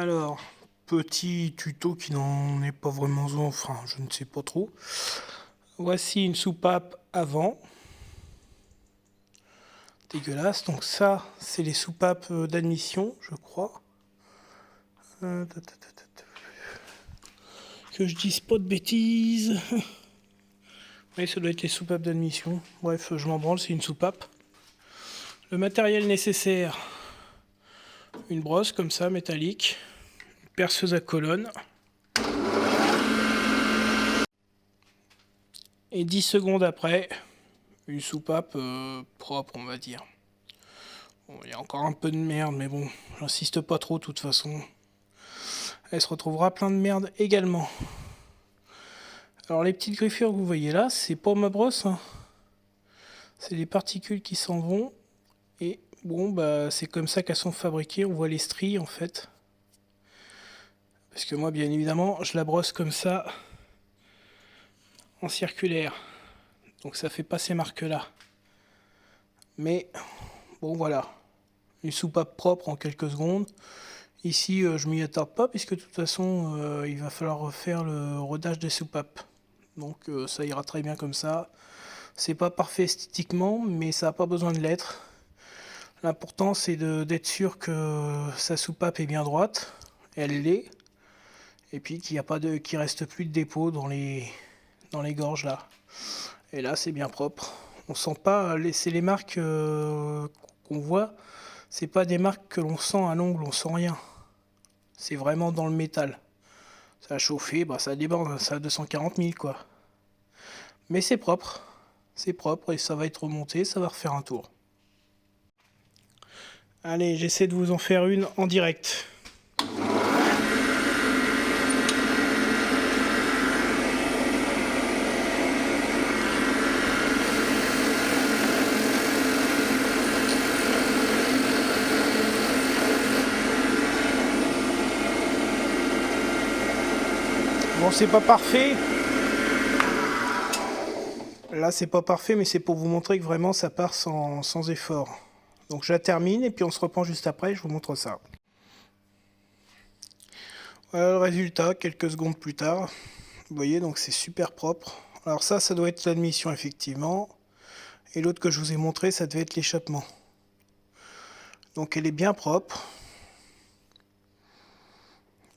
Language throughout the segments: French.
Alors, petit tuto qui n'en est pas vraiment un, enfin, je ne sais pas trop. Voici une soupape avant. Dégueulasse. Donc ça, c'est les soupapes d'admission, je crois. Que je dise pas de bêtises. Oui, ça doit être les soupapes d'admission. Bref, je m'en branle, c'est une soupape. Le matériel nécessaire. Une brosse comme ça, métallique. Une perceuse à colonne. Et 10 secondes après, une soupape propre, on va dire. Bon, il y a encore un peu de merde, mais bon, j'insiste pas trop de toute façon. Elle se retrouvera plein de merde également. Alors les petites griffures que vous voyez là, c'est pas ma brosse. Hein. C'est les particules qui s'en vont. Et bon, bah c'est comme ça qu'elles sont fabriquées. On voit les stries en fait. Parce que moi, bien évidemment, je la brosse comme ça. En circulaire. Donc ça fait pas ces marques là. Mais bon voilà. Une soupape propre en quelques secondes. Ici, je m'y attarde pas puisque de toute façon, il va falloir refaire le rodage des soupapes. Donc ça ira très bien comme ça. C'est pas parfait esthétiquement, mais ça n'a pas besoin de l'être. L'important c'est d'être sûr que sa soupape est bien droite. Elle l'est. Et puis qu'il reste plus de dépôt dans les gorges là. Et là c'est bien propre. On sent pas, c'est les marques qu'on voit. C'est pas des marques que l'on sent à l'ongle, on sent rien. C'est vraiment dans le métal. Ça a chauffé, bah ça déborde, ça a 240 000 quoi. Mais c'est propre et ça va être remonté, ça va refaire un tour. Allez, j'essaie de vous en faire une en direct. Bon, c'est pas parfait. Là, c'est pas parfait, mais c'est pour vous montrer que vraiment ça part sans effort. Donc je la termine et puis on se reprend juste après, je vous montre ça. Voilà le résultat, quelques secondes plus tard. Vous voyez, donc c'est super propre. Alors ça doit être l'admission effectivement. Et l'autre que je vous ai montré, ça devait être l'échappement. Donc elle est bien propre.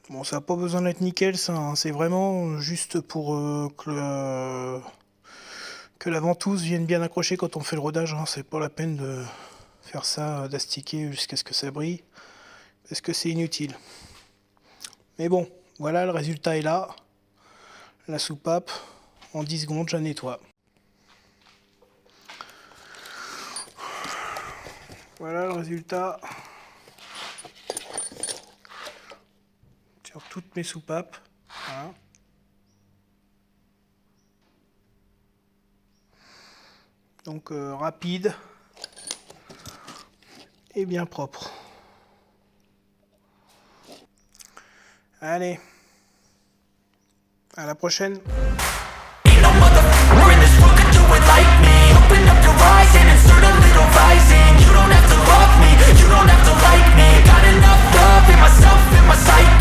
Bon, ça n'a pas besoin d'être nickel, ça. Hein. C'est vraiment juste pour que la ventouse vienne bien accrocher quand on fait le rodage. Hein. C'est pas la peine de faire ça, d'astiquer jusqu'à ce que ça brille. Parce que c'est inutile. Mais bon, voilà, le résultat est là. La soupape, en 10 secondes, je la nettoie. Voilà le résultat. Sur toutes mes soupapes. Voilà. Donc rapide et bien propre. Allez, à la prochaine. You don't have to love me, you don't have to like me. Got enough love in myself, in my psyche.